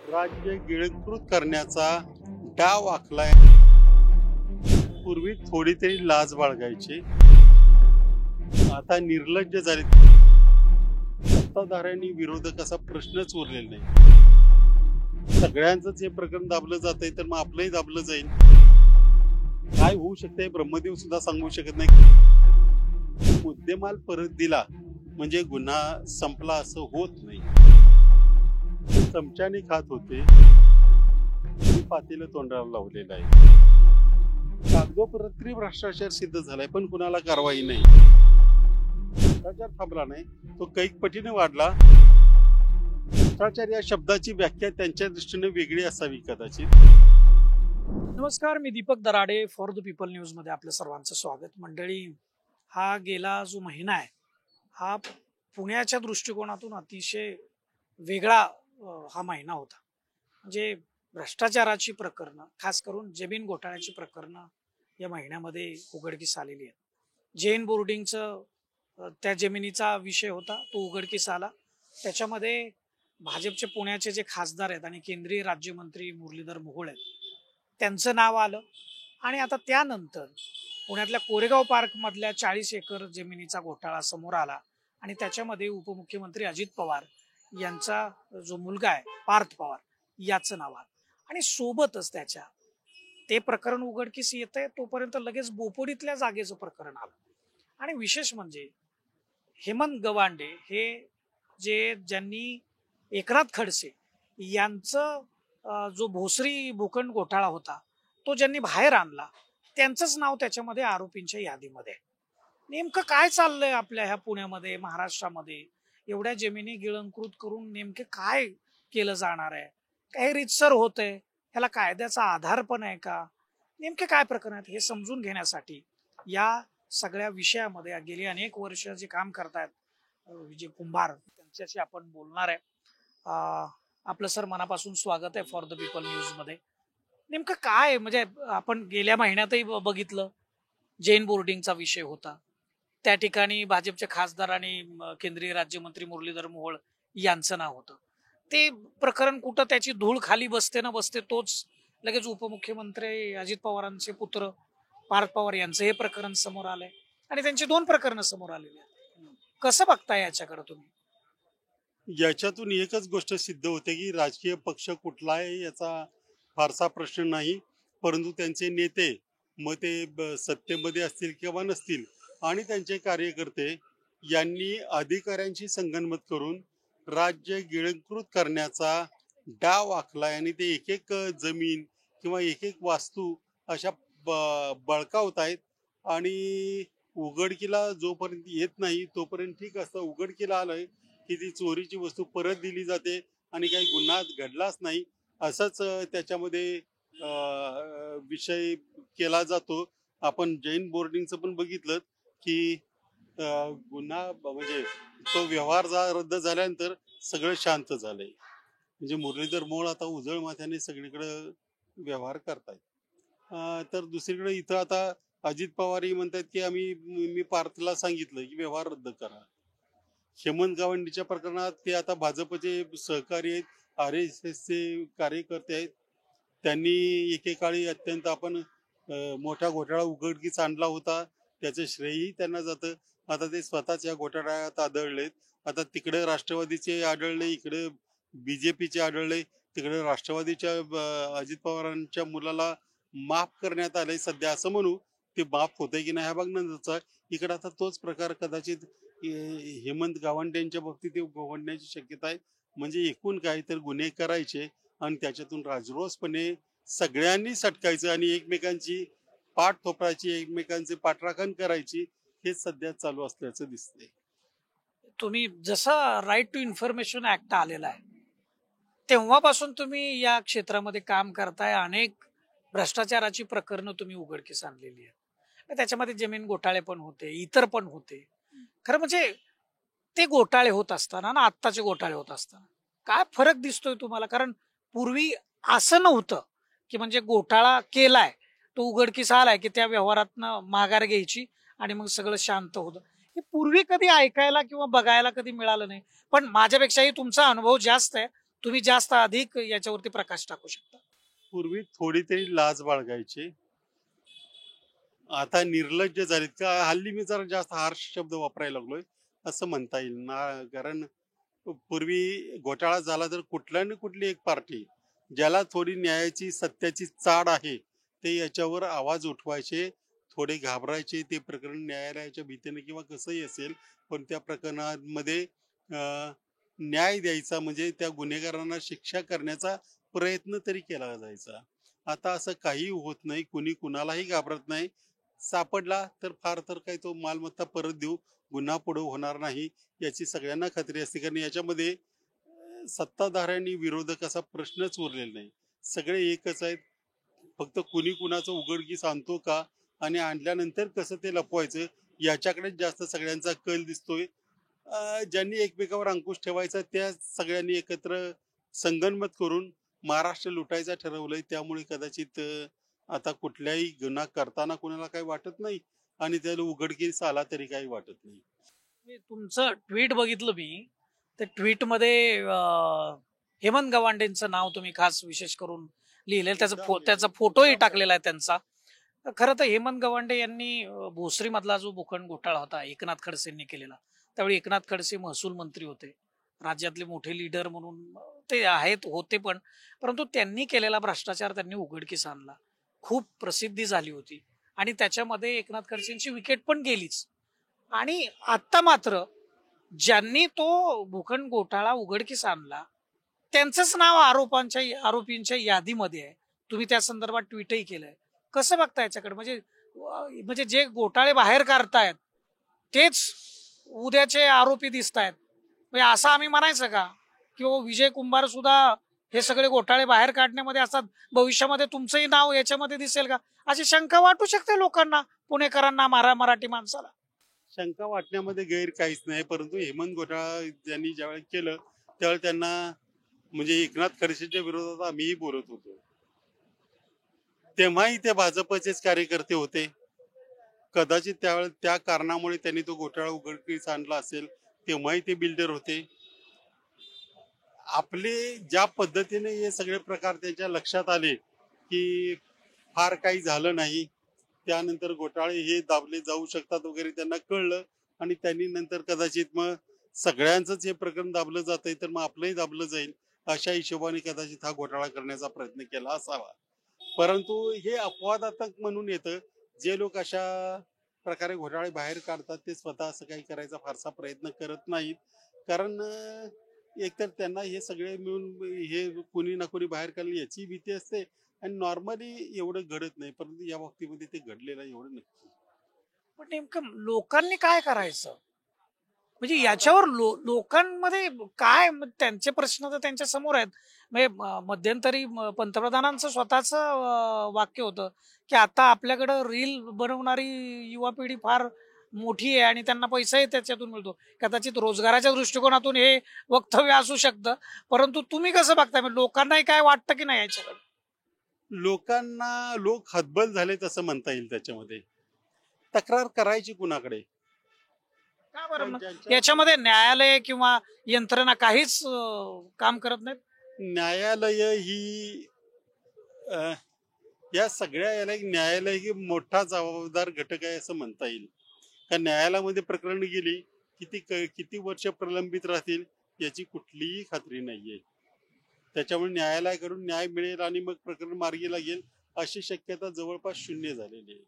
राज्य गिळंकृत करण्याचा डाव आखलाय. पूर्वी थोडी तरी लाज बाळगायची, आता निर्लज्ज झाले. सत्ताधाऱ्यांनी विरोधक असा प्रश्नच उरलेला नाही. सगळ्यांचंच हे प्रकरण दाबलं जातंय, तर मग आपलंही दाबलं जाईल. काय होऊ शकतंय ब्रह्मदेव सुद्धा सांगू शकत नाही. मुद्देमाल परत दिला म्हणजे गुन्हा संपला असं होत नाही. चमच्याने खात होते, पातेलं तोंडाला लावलेलं आहे. कागदोपत्री भ्रष्टाचार सिद्ध झालाय, पण कुणाला कारवाई नाही. भ्रष्टाचार थांबला नाही, तो कैक पटीने वाढला. भ्रष्टाचार या शब्दाची व्याख्या त्यांच्या दृष्टीने वेगळी असावी कदाचित. नमस्कार, मी Deepak Darade, for the people news मध्ये आपलं सर्वांचं स्वागत. मंडळी, हा गेला जो महिना आहे हा पुण्याच्या दृष्टिकोनातून अतिशय वेगळा हा महिना होता. म्हणजे भ्रष्टाचाराची प्रकरणं, खास करून जमीन घोटाळ्याची प्रकरणं या महिन्यामध्ये उघडकीस आलेली आहेत. जैन बोर्डिंगचं त्या जमिनीचा विषय होता, तो उघडकीस आला. त्याच्यामध्ये भाजपचे पुण्याचे जे खासदार आहेत आणि केंद्रीय राज्यमंत्री मुरलीधर मोहोळ आहेत, त्यांचं नाव आलं. आणि आता त्यानंतर पुण्यातल्या कोरेगाव पार्क मधल्या 40 एकर जमिनीचा घोटाळा समोर आला आणि त्याच्यामध्ये उपमुख्यमंत्री अजित पवार यांचा जो मुलगा आहे पार्थ पवार याचं नाव आलं. आणि सोबतच त्याच्या ते प्रकरण उघडकीस येतंय तोपर्यंत लगेच बोपोडीतल्या जागेचं प्रकरण आलं. आणि विशेष म्हणजे हेमंत गवांडे हे ज्यांनी एकनाथ खडसे यांचं जो भोसरी भूखंड घोटाळा होता तो ज्यांनी बाहेर आणला, त्यांचंच नाव त्याच्यामध्ये आरोपींच्या यादीमध्ये. नेमकं काय चाललंय आपल्या ह्या पुण्यामध्ये, महाराष्ट्रामध्ये? एवढ्या जमिनी गिळंकृत करून नेमके काय केलं जाणार आहे? काही रितसर होतंय? ह्याला कायद्याचा आधार पण आहे का? नेमके काय प्रकरण आहेत हे समजून घेण्यासाठी या सगळ्या विषयामध्ये गेली अनेक वर्ष जे काम करतायत विजय कुंभार, त्यांच्याशी आपण बोलणार आहे. आपलं सर मनापासून स्वागत आहे फॉर द पीपल न्यूज मध्ये. नेमकं काय, म्हणजे आपण गेल्या महिन्यातही बघितलं जैन बोर्डिंगचा विषय होता. त्या ठिकाणी भाजपचे खासदार आणि केंद्रीय राज्यमंत्री मुरलीधर मोहोळ यांचं नाव होतं. ते प्रकरण कुठं त्याची धूळ खाली बसते ना बसते, तोच लगेच उपमुख्यमंत्री अजित पवारांचे पुत्र पार्थ पवार यांचं हे प्रकरण समोर आलंय आणि त्यांची 2 प्रकरणं समोर आलेली आहेत. कसं बघताय याच्याकडे तुम्ही? याच्यातून एकच गोष्ट सिद्ध होते की राजकीय पक्ष कुठला आहे याचा फारसा प्रश्न नाही, परंतु त्यांचे नेते, मग ते सत्तेमध्ये असतील किंवा नसतील, आणि त्यांचे कार्यकर्ते यांनी अधिकाऱ्यांशी संगनमत करून राज्य गिळंकृत करण्याचा डाव आखलाय. आणि ते एक एक जमीन किंवा एक एक वास्तू अशा बळकावत आहेत. आणि उघडकीला जोपर्यंत येत नाही तोपर्यंत ठीक असतं. उघडकीला आलंय की ती चोरीची वस्तू परत दिली जाते आणि काही गुन्हा घडलाच नाही असंच त्याच्यामध्ये विषय केला जातो. आपण जैन बोर्डिंगचं पण बघितलं की गुन्हा म्हणजे तो व्यवहार रद्द झाल्यानंतर सगळं शांत झालंय. म्हणजे मुरलीधर मोहोळ आता उजळ माथ्याने सगळीकडे व्यवहार करतायत. तर दुसरीकडे इथं आता अजित पवारही म्हणतात की मी पार्थला सांगितलं की व्यवहार रद्द करा. हेमंत गवांडीच्या प्रकरणात ते आता भाजपचे सहकारी आहेत, RSSचे कार्यकर्ते आहेत. त्यांनी एकेकाळी अत्यंत आपण मोठा घोटाळा उघडकीस आणला होता, त्याचं श्रेयही त्यांना जातं. आता ते स्वतःच या घोटाळ्यात आढळलेत. आता तिकडे राष्ट्रवादीचे आढळले, इकडे BJPचे आढळले, तिकडे राष्ट्रवादीच्या अजित पवारांच्या मुलाला माफ करण्यात आलंय सध्या असं म्हणू. ते माफ होतंय की नाही हा बघण्याचा. इकडे आता तोच प्रकार कदाचित हेमंत गवांडेंच्या बाबतीत घडण्याची शक्यता आहे. म्हणजे एकूण काय तर गुन्हे करायचे आणि त्याच्यातून राजरोसपणे सगळ्यांनी सटकायचं आणि एकमेकांची पाठ थोपडायची, एकमेकांचे पाठराखण करायची, हे सध्या चालू असल्याचं दिसतंय. तुम्ही जसा राईट टू इन्फॉर्मेशन ऍक्ट आलेला आहे तेव्हापासून तुम्ही या क्षेत्रामध्ये काम करताय. अनेक भ्रष्टाचाराची प्रकरणं तुम्ही उघडकीस आणलेली आहेत. त्याच्यामध्ये जमीन घोटाळे पण होते, इतर पण होते. खरं म्हणजे ते घोटाळे होत असताना ना आत्ताचे घोटाळे होत असताना काय फरक दिसतोय तुम्हाला? कारण पूर्वी असं नव्हतं की म्हणजे घोटाळा केलाय तो उघडकीस आलाय की त्या व्यवहारातनं माघार घ्यायची आणि मग सगळं शांत होतं. हे पूर्वी कधी ऐकायला किंवा बघायला कधी मिळालं नाही. पण माझ्यापेक्षाही तुमचा अनुभव जास्त आहे, तुम्ही जास्त अधिक याच्यावरती प्रकाश टाकू शकता? पूर्वी थोडी तरी लाज बाळगायची, आता निर्लज्ज झालीत का? हल्ली मी जरा जास्त हार्श शब्द वापरायला लागलोय असं म्हणता येईल ना. कारण पूर्वी घोटाळा झाला तर कुठल्या ना कुठली एक पार्टी ज्याला थोडी न्यायाची सत्याची चाड आहे ते याच्यावर आवाज उठवायचे, थोडे घाबरायचे. ते प्रकरण न्यायालयाच्या भीतीने किंवा कसंही असेल, पण त्या प्रकरणामध्ये न्याय द्यायचा, म्हणजे त्या गुन्हेगारांना शिक्षा करण्याचा प्रयत्न तरी केला जायचा. आता असं काही होत नाही, कुणी कुणालाही घाबरत नाही. सापडला तर फार तर काही तो मालमत्ता परत देऊ, गुन्हा पुढे होणार नाही याची सगळ्यांना खात्री असते. कारण याच्यामध्ये सत्ताधाऱ्यांनी विरोधक असा प्रश्नच उरलेला नाही, सगळे एकच आहेत. फक्त कुणी कुणाचं उघडकीस आणतो का आणि आणल्यानंतर कसं ते लपवायचं याच्याकडे जास्त सगळ्यांचा कल दिसतोय. ज्यांनी एकमेकावर अंकुश ठेवायचा त्या सगळ्यांनी एकत्र संगनमत करून महाराष्ट्र लुटायचा ठरवलंय. त्यामुळे कदाचित आता कुठल्याही गुन्हा करताना कोणाला काही वाटत नाही आणि त्याला उघडकीस आला तरी काही वाटत नाही. मी तुमचं ट्विट बघितलं मी. त्या ट्विटमध्ये हेमंत गवांडेंचं नाव तुम्ही खास विशेष करून लिहिलेलं, त्याचा फोटोही टाकलेला आहे त्यांचा. खरं तर हेमंत गवांडे यांनी भोसरी मधला जो भूखंड घोटाळा होता एकनाथ खडसेंनी केलेला, त्यावेळी एकनाथ खडसे महसूल मंत्री होते, राज्यातले मोठे लीडर म्हणून ते आहेत होते. पण परंतु त्यांनी केलेला भ्रष्टाचार त्यांनी उघडकीस आणला, खूप प्रसिद्धी झाली होती आणि त्याच्यामध्ये एकनाथ खडसेंची विकेट पण गेलीच. आणि आता मात्र ज्यांनी तो भूखंड घोटाळा उघडकीस आणला त्यांचंच नाव आरोपींच्या यादीमध्ये आहे. तुम्ही त्या संदर्भात ट्विटही केलंय. कसं बघता याच्याकडे? म्हणजे जे घोटाळे बाहेर काढतायत तेच उद्याचे आरोपी दिसत आहेत, म्हणजे असं आम्ही म्हणायचं का की विजय कुंभार सुद्धा हे सगळे घोटाळे बाहेर काढण्यामध्ये असतात, भविष्यामध्ये तुमचंही नाव याच्यामध्ये दिसेल का? अशी शंका वाटू शकते लोकांना, पुणेकरांना, मराठी माणसाला. शंका वाटण्यामध्ये गैर काहीच नाही, परंतु हेमंत घोटाळा ज्यांनी ज्यावेळेस केलं त्यावेळेस त्यांना, म्हणजे एकनाथ खडसेच्या विरोधात आम्हीही बोलत होतो, तेव्हाही ते भाजपचेच कार्यकर्ते होते. कदाचित त्यावेळेस त्या कारणामुळे त्यांनी तो घोटाळा उघडकीस आणला असेल. तेव्हाही ते बिल्डर होते. आपले ज्या पद्धतीने हे सगळे प्रकार त्यांच्या लक्षात आले की फार काही झालं नाही, त्यानंतर घोटाळे हे दाबले जाऊ शकतात वगैरे त्यांना कळलं आणि त्यांनी नंतर कदाचित मग सगळ्यांचंच हे प्रकरण दाबलं जातंय तर मग आपलंही दाबलं जाईल अशा हिशोबाने कदाचित हा घोटाळा करण्याचा प्रयत्न केला असावा. परंतु हे अपवादात्मक म्हणून येतं. जे लोक अशा प्रकारे घोटाळे बाहेर काढतात ते स्वतः असं काही करायचा फारसा प्रयत्न करत नाहीत. कारण एकतर त्यांना हे सगळे मिळून हे कोणी ना कोणी बाहेर काढलं याची भीती असते आणि नॉर्मली एवढं घडत नाही, परंतु या बाबतीमध्ये ते घडलेलं आहे एवढं नक्की. पण नेमकं लोकांनी काय करायचं? म्हणजे याच्यावर लोकांमध्ये काय त्यांचे प्रश्न तर त्यांच्या समोर आहेत. म्हणजे मध्यंतरी पंतप्रधानांचं स्वतःच वाक्य होतं की आता आपल्याकडं रील बनवणारी युवा पिढी फार मोठी आहे आणि त्यांना पैसाही त्याच्यातून मिळतो. कदाचित रोजगाराच्या दृष्टिकोनातून हे वक्तव्य असू शकतं, परंतु तुम्ही कसं बघताय? म्हणजे लोकांनाही काय वाटतं की नाही याच्याकडे? लोक हतबल झालेत असं म्हणता येईल. त्याच्यामध्ये तक्रार करायची कुणाकडे? का बरं मग याच्यामध्ये न्यायालय किंवा यंत्रणा काहीच काम करत नाहीत? न्यायालय ही या सगळ्या याला एक न्यायालय ही मोठा जबाबदार घटक आहे असं म्हणता येईल. कारण न्यायालयामध्ये प्रकरण गेली किती वर्ष प्रलंबित राहतील याची कुठलीही खात्री नाहीये. त्याच्यामुळे न्यायालयाकडून न्याय मिळेल आणि मग प्रकरण मार्गी लागेल अशी शक्यता जवळपास शून्य झालेली आहे.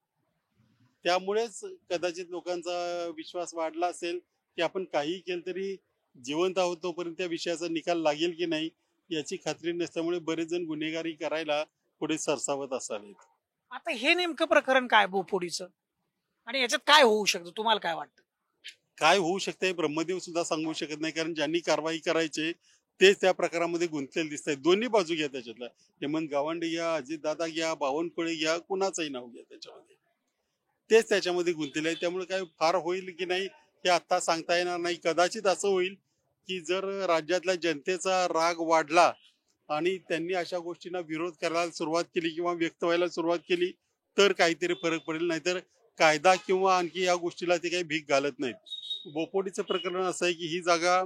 त्यामुळेच कदाचित लोकांचा विश्वास वाढला असेल की आपण काही केलं तरी जिवंत आहोत तोपर्यंत त्या विषयाचा निकाल लागेल की नाही याची खात्री नसल्यामुळे बरेच जण गुन्हेगारी करायला पुढे सरसावत असावेत. आता हे नेमकं प्रकरण काय बोफोडीचं आणि याच्यात काय होऊ शकतं तुम्हाला काय वाटतं? काय होऊ शकते ब्रह्मदेव सुद्धा सांगू शकत नाही, कारण ज्यांनी कारवाई करायचे तेच त्या प्रकारामध्ये गुंतलेले दिसत आहेत. दोन्ही बाजू घ्या त्याच्यातला, हेमंत गावंडे घ्या, अजितदादा घ्या, बावनकुळे घ्या, कुणाचंही नाव घ्या, त्याच्यामध्ये तेच त्याच्यामध्ये गुंतलेले आहे. त्यामुळे काय फार होईल की नाही हे आता सांगता येणार नाही. कदाचित असं होईल की जर राज्यातल्या जनतेचा राग वाढला आणि त्यांनी अशा गोष्टींना विरोध करायला सुरुवात केली किंवा व्यक्त व्हायला सुरुवात केली तर काहीतरी फरक पडेल, नाहीतर कायदा किंवा आणखी या गोष्टीला ते काही भीक घालत नाहीत. बोपोडीचं प्रकरण असं आहे की ही जागा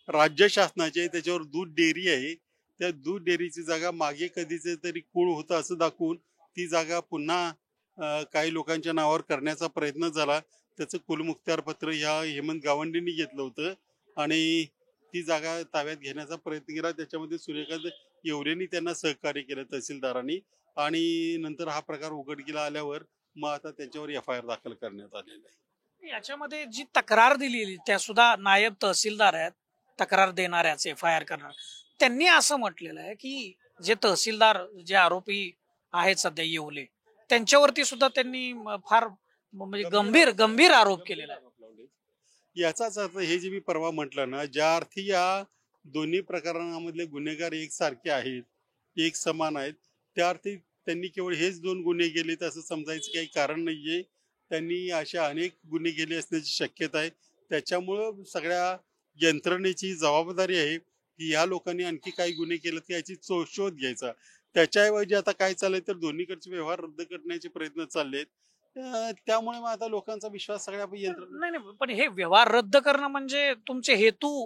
राज्य शासनाची आहे, त्याच्यावर दूध डेअरी आहे. त्या दूध डेअरीची जागा मागे कधीच तरी कूळ होतं असं दाखवून ती जागा पुन्हा काही लोकांच्या नावावर करण्याचा प्रयत्न झाला. त्याचं कुलमुखत्यार पत्र ह्या हेमंत गावंडेंनी घेतलं होतं आणि ती जागा ताब्यात घेण्याचा प्रयत्न केला. त्याच्यामध्ये सूर्यकांत येवलेंनी त्यांना सहकार्य केलं तहसीलदारांनी आणि नंतर हा प्रकार उघडकीला आल्यावर मग आता त्याच्यावर FIR दाखल करण्यात आलेला आहे. याच्यामध्ये जी तक्रार दिलेली त्या सुद्धा नायब तहसीलदार आहेत, तक्रार देणाऱ्याच FIR करणार. त्यांनी असं म्हटलेलं आहे की जे तहसीलदार जे आरोपी आहेत सध्या येवले त्यांच्यावरती सुद्धा त्यांनी फार म्हणजे गंभीर गंभीर आरोप केलेला आहे. याचाच अर्थ हे जे मी परवा म्हटलं ना, ज्या अर्थी या दोन्ही प्रकरणामधले गुन्हेगार एकसारखे आहेत, एक समान आहेत, त्या अर्थी त्यांनी केवळ हेच 2 गुन्हे केलेत असं समजायचं काही कारण नाहीये. त्यांनी अशा अनेक गुन्हे केले असण्याची शक्यता आहे. त्याच्यामुळं सगळ्या यंत्रणेची जबाबदारी आहे की या लोकांनी आणखी काही गुन्हे केलेत की याची शोध घ्यायचा. त्याच्याऐवजी आता काय चाललंय तर दोन्हीकडचे व्यवहार रद्द करण्याचे प्रयत्न चाललेत. त्यामुळे मग आता लोकांचा विश्वास सगळ्या यंत्रणा नाही नाही, पण हे व्यवहार रद्द करणं म्हणजे तुमचे हेतू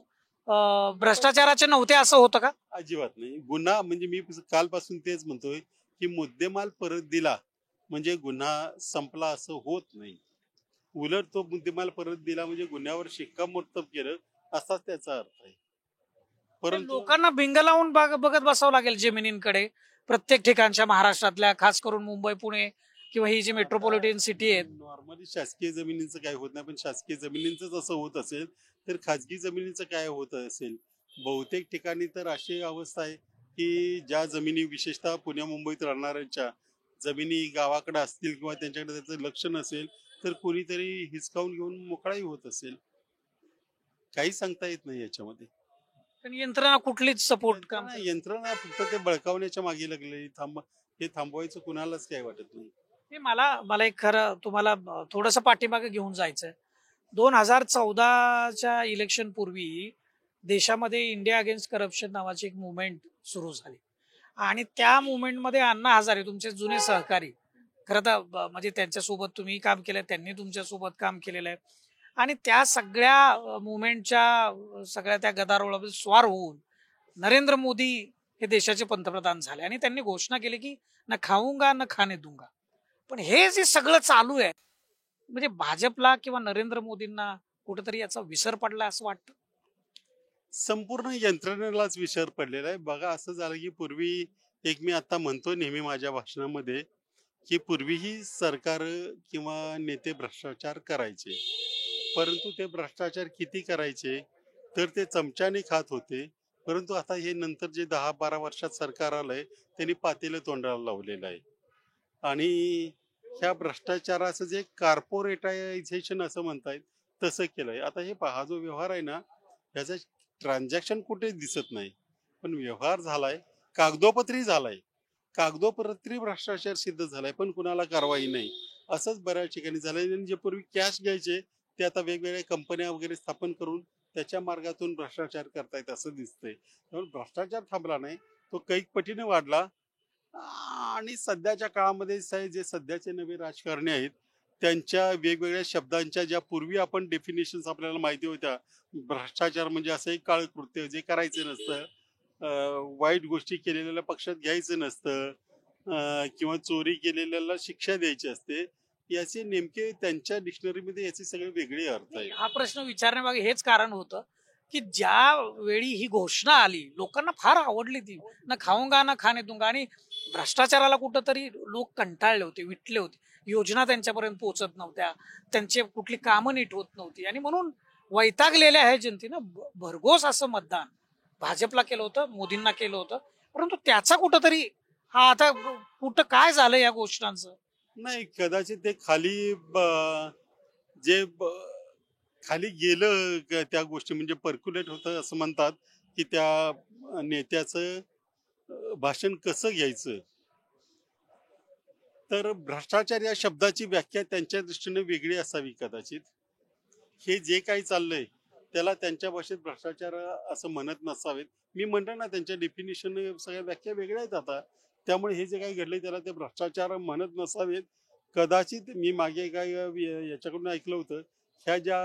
भ्रष्टाचाराचे नव्हते असं होतं का? अजिबात नाही. गुन्हा म्हणजे मी कालपासून तेच म्हणतोय की मुद्देमाल परत दिला म्हणजे गुन्हा संपला असं होत नाही. उलट तो मुद्देमाल परत दिला म्हणजे गुन्ह्यावर शिक्कामोर्तब केलं असाच त्याचा अर्थ आहे. परंतु लोकांना भिंग लावून बघत बसावं लागेल जमिनींकडे प्रत्येक ठिकाणच्या महाराष्ट्रातल्या, खास करून मुंबई पुणे किंवा ही जी मेट्रोपॉलिटन सिटी आहे. नॉर्मली शासकीय जमिनींचं काय होत नाही, पण शासकीय जमिनींच असं होत असेल तर खाजगी जमिनीचं काय होत असेल. बहुतेक ठिकाणी तर अशी अवस्था आहे की ज्या जमिनी विशेषतः पुण्या मुंबईत राहणाऱ्यांच्या जमिनी गावाकडे असतील किंवा त्यांच्याकडे त्याचं लक्ष नसेल तर कोणीतरी हिसकावून घेऊन मोकळाही होत असेल. काही सांगता येत नाही याच्यामध्ये. पण यंत्रणा कुठलीच सपोर्ट काम यंत्रणा फक्त ते बळकावण्याच्या मागे लागले. हे थांबवायचं कुणालाच काही वाटत नाही. हे मला मला एक खरं तुम्हाला थोडंसं पाठीमागे घेऊन जायचंय. 2014च्या इलेक्शन पूर्वी देशामध्ये इंडिया अगेन्स्ट करप्शन नावाची एक मुवमेंट सुरू झाली आणि त्या मुवमेंटमध्ये अण्णा हजारे तुमचे जुने सहकारी, खरं तर म्हणजे त्यांच्यासोबत तुम्ही काम केलंय, त्यांनी तुमच्यासोबत काम केलेलं आहे आणि त्या सगळ्या मुवमेंटच्या सगळ्या त्या गदारोळामध्ये स्वार होऊन नरेंद्र मोदी हे देशाचे पंतप्रधान झाले आणि त्यांनी घोषणा केली की न खाऊंगा न खाणे दूंगा. पण हे जे सगळं चालू आहे म्हणजे भाजपला किंवा नरेंद्र मोदींना कुठेतरी याचा विसर पडला असं वाटतं. संपूर्ण यंत्रणेलाच विसर पडलेला आहे. बघा असं झालं की पूर्वी एक मी आता म्हणतो नेहमी माझ्या भाषणामध्ये की पूर्वीही सरकार किंवा नेते भ्रष्टाचार करायचे, परंतु ते भ्रष्टाचार किती करायचे तर ते चमच्याने खात होते. परंतु आता हे नंतर जे 10-12 वर्षात सरकार आलंय त्यांनी पातेलं तोंडाला लावलेलं आहे आणि ह्या भ्रष्टाचाराचं जे कॉर्पोरेटायझेशन असं म्हणतायत तसं केलंय. आता हे हा जो व्यवहार आहे ना ह्याचं ट्रान्झॅक्शन कुठे दिसत नाही, पण व्यवहार झालाय, कागदोपत्री झालाय, कागदोपत्री भ्रष्टाचार सिद्ध झालाय, पण कुणाला कारवाई नाही. असंच बऱ्याच ठिकाणी झालंय. आणि जे पूर्वी कॅश घ्यायचे ते आता वेगवेगळ्या कंपन्या वगैरे स्थापन करून त्याच्या मार्गातून भ्रष्टाचार करतायत असं दिसतंय. त्यामुळे भ्रष्टाचार थांबला नाही, तो कैक पटीने वाढला. आणि सध्याच्या काळामध्ये जे सध्याचे नवे राजकारणी आहेत त्यांच्या वेगवेगळ्या शब्दांच्या ज्या पूर्वी आपण डेफिनेशन्स आपल्याला माहिती होत्या, भ्रष्टाचार म्हणजे असं एक काळ कृत्य जे करायचं नसतं, वाईट गोष्टी केलेल्या पक्षात घ्यायचं नसतं, किंवा चोरी केलेल्याला शिक्षा द्यायची असते, याचे नेमके त्यांच्या डिक्शनरीमध्ये याचे सगळे वेगळे अर्थ आहेत. हा प्रश्न विचारण्यामागे हेच कारण होतं की ज्या वेळी ही घोषणा आली लोकांना फार आवडली ती, ना खाऊंगा ना खाणे दूंगा, आणि भ्रष्टाचाराला कुठंतरी लोक कंटाळले होते, विटले होते, योजना त्यांच्यापर्यंत पोहोचत नव्हत्या, त्यांचे कुठली कामं नीट होत नव्हती आणि म्हणून वैतागलेल्या आहे जनतेनं भरघोस असं मतदान भाजपला केलं होतं, मोदींना केलं होतं. परंतु त्याचा कुठंतरी हा आता कुठं काय झालं या घोषणांचं. नाही, कदाचित ते खाली जे खाली गेलं त्या गोष्टी म्हणजे पर्क्युलेट होतं असं म्हणतात की त्या नेत्याचं भाषण कसं घ्यायचं. तर भ्रष्टाचार या शब्दाची व्याख्या त्यांच्या दृष्टीने वेगळी असावी कदाचित. हे जे काही चाललंय त्याला त्यांच्या भाषेत भ्रष्टाचार असं म्हणत नसावेत. मी म्हणतो ना त्यांच्या डेफिनेशन सगळ्या व्याख्या वेगळ्या आहेत आता. त्यामुळे हे जे काही घडलंय त्याला ते भ्रष्टाचार म्हणत नसावेत. कदाचित मी मागे काय याच्याकडून ऐकलं होतं, ह्या ज्या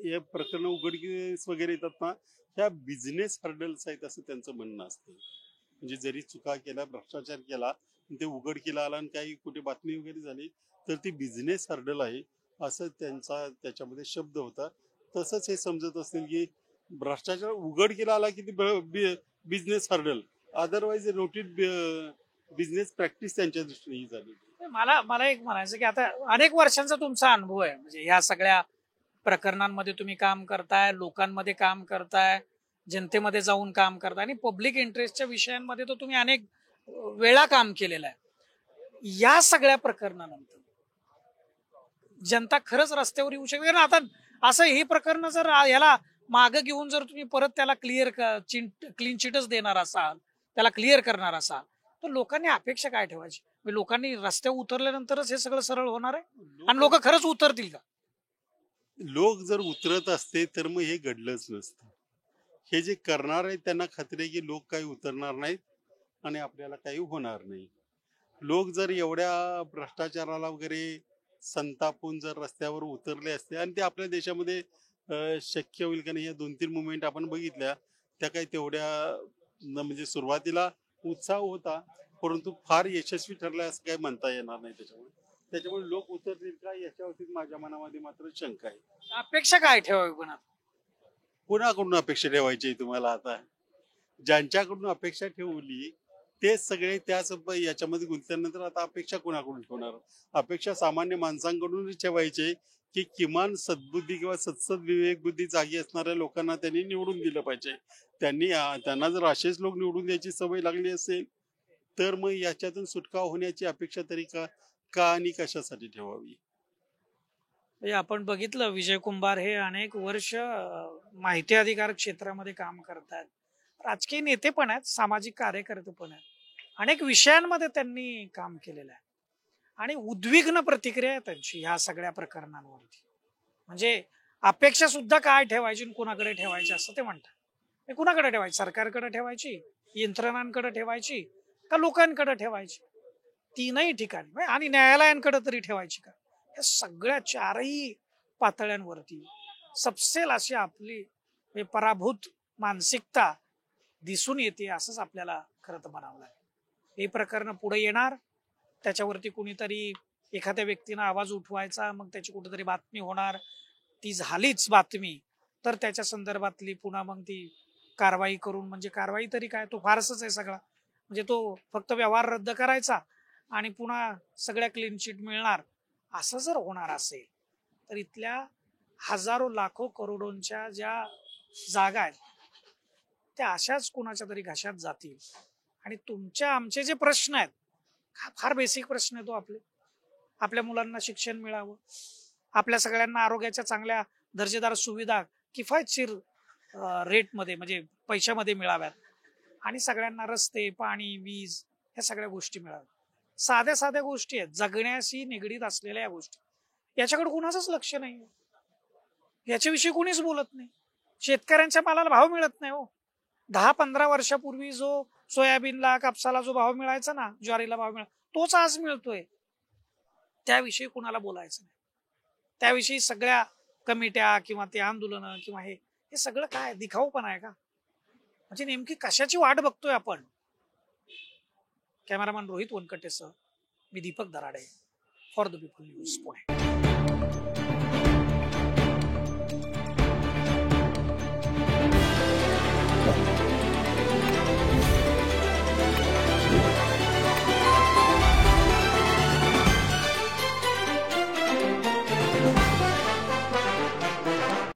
हे प्रकरण उघडकीस वगैरे येतात ना, ह्या बिझनेस हर्डल्स आहेत असं त्यांचं म्हणणं असतं. म्हणजे जरी चुका केल्या, भ्रष्टाचार केला, ते उघडकीला आला आणि काही कुठे बातमी वगैरे झाली तर ती बिझनेस हर्डल आहे असं त्यांचा त्याच्यामध्ये शब्द होता. तसंच हे समजत असतील की भ्रष्टाचार उघडकीला आला की ती business hurdle, otherwise noted business practice त्यांच्या दृष्टीने ही झाली. मला मला एक म्हणायचं की आता अनेक वर्षांचा तुमचा अनुभव आहे, म्हणजे ह्या सगळ्या प्रकरणांमध्ये तुम्ही काम करताय, लोकांमध्ये काम करताय, जनतेमध्ये जाऊन काम करताय आणि पब्लिक इंटरेस्टच्या विषयांमध्ये तर तुम्ही अनेक वेळा काम केलेलं आहे. या सगळ्या प्रकरणानंतर जनता खरंच रस्त्यावर येऊ शकते ना? आता असं ही प्रकरण जर याला मागं घेऊन जर तुम्ही परत त्याला क्लीन चिटच देणार असाल, त्याला क्लिअर करणार असाल, तर लोकांनी अपेक्षा काय ठेवायची? म्हणजे लोकांनी रस्त्यावर उतरल्यानंतरच हे सगळं सरळ होणार आहे आणि लोक खरंच उतरतील का? लोक जर उतरत असते तर मग हे घडलंच नसतं. हे जे करणार आहेत त्यांना खात्री आहे की लोक काही उतरणार नाहीत आणि आपल्याला काही होणार नाही. लोक जर एवढ्या भ्रष्टाचाराला वगैरे संतापून जर रस्त्यावर उतरले असते आणि ते आपल्या देशामध्ये शक्य होईल का नाही, या 2-3 मुवमेंट आपण बघितल्या, त्या काही तेवढ्या म्हणजे सुरुवातीला उत्साह होता परंतु फार यशस्वी ठरला असं काही म्हणता येणार नाही. त्याच्यामुळे लोक उतरतील का याच्यावरती माझ्या मनामध्ये मात्र शंका आहे. अपेक्षा काय ठेवावी पण आता? कुणाकडून अपेक्षा ठेवायची आहे तुम्हाला? आता ज्यांच्याकडून अपेक्षा ठेवली तेच सगळे त्याच याच्यामध्ये गुंतल्यानंतर आता अपेक्षा कुणाकडून ठेवणार? अपेक्षा सामान्य माणसांकडूनच ठेवायचे की किमान सद्बुद्धी किंवा सत्सद विवेक बुद्धी जागी असणाऱ्या लोकांना त्यांनी निवडून दिलं पाहिजे. त्यांना जर असेच लोक निवडून द्यायची सवय लागली असेल तर मग याच्यातून सुटका होण्याची अपेक्षा तरी का का आणि कशासाठी ठेवावी? म्हणजे आपण बघितलं, विजय कुंभार हे अनेक वर्ष माहिती अधिकार क्षेत्रामध्ये काम करतात, राजकीय नेते पण आहेत, सामाजिक कार्यकर्ते पण आहेत, अनेक विषयांमध्ये त्यांनी काम केलेलं आहे आणि उद्विग्न प्रतिक्रिया आहे त्यांची ह्या सगळ्या प्रकरणांवरती. म्हणजे अपेक्षा सुद्धा काय ठेवायची आणि कुणाकडे ठेवायची असं ते म्हणतात. हे कुणाकडे ठेवायची? सरकारकडे ठेवायची, यंत्रणांकडे ठेवायची, का लोकांकडे ठेवायची? तीनही ठिकाणी आणि न्यायालयांकडे तरी ठेवायची का? या सगळ्या चारही पातळ्यांवरती सपसेल अशी आपली पराभूत मानसिकता दिसून येते असंच आपल्याला खरं तर म्हणावं लागेल. हे प्रकरण पुढे येणार, त्याच्यावरती कुणीतरी एखाद्या व्यक्तीनं आवाज उठवायचा, मग त्याची कुठेतरी बातमी होणार, ती झालीच बातमी तर त्याच्या संदर्भातली पुन्हा मग ती कारवाई करून, म्हणजे कारवाई तरी काय, तो फारसच आहे सगळा. म्हणजे तो फक्त व्यवहार रद्द करायचा आणि पुन्हा सगळ्या क्लीन चिट मिळणार, असं जर होणार असेल तर इथल्या हजारो लाखो करोडोंच्या ज्या जागा आहेत त्या अशाच कुणाच्या तरी घशात जातील. आणि आमचे जे प्रश्न आहेत, फार बेसिक प्रश्न आहे तो आपल्या मुलांना शिक्षण मिळावं, आपल्या सगळ्यांना आरोग्याच्या चांगल्या दर्जेदार सुविधा किफायतशीर रेटमध्ये म्हणजे पैशामध्ये मिळाव्यात आणि सगळ्यांना रस्ते, पाणी, वीज ह्या सगळ्या गोष्टी मिळाव्यात. साध्या साध्या गोष्टी आहेत, जगण्याशी निगडीत असलेल्या या गोष्टी. याच्याकडे कुणाचंच लक्ष नाही, याच्याविषयी कोणीच बोलत नाही. शेतकऱ्यांच्या मालाला भाव मिळत नाही हो. 10-15 वर्षापूर्वी जो सोयाबीनला, कापसाला जो भाव मिळायचा ना, ज्वारीला भाव तोच आज मिळतोय. त्याविषयी कुणाला बोलायचं नाही. त्याविषयी सगळ्या कमिट्या किंवा ते आंदोलन किंवा हे सगळं काय दिखाऊपणा आहे का? म्हणजे नेमकी कशाची वाट बघतोय आपण? कॅमेरामॅन रोहित वनकटेसह मी Deepak Darade, for the people news, Pune.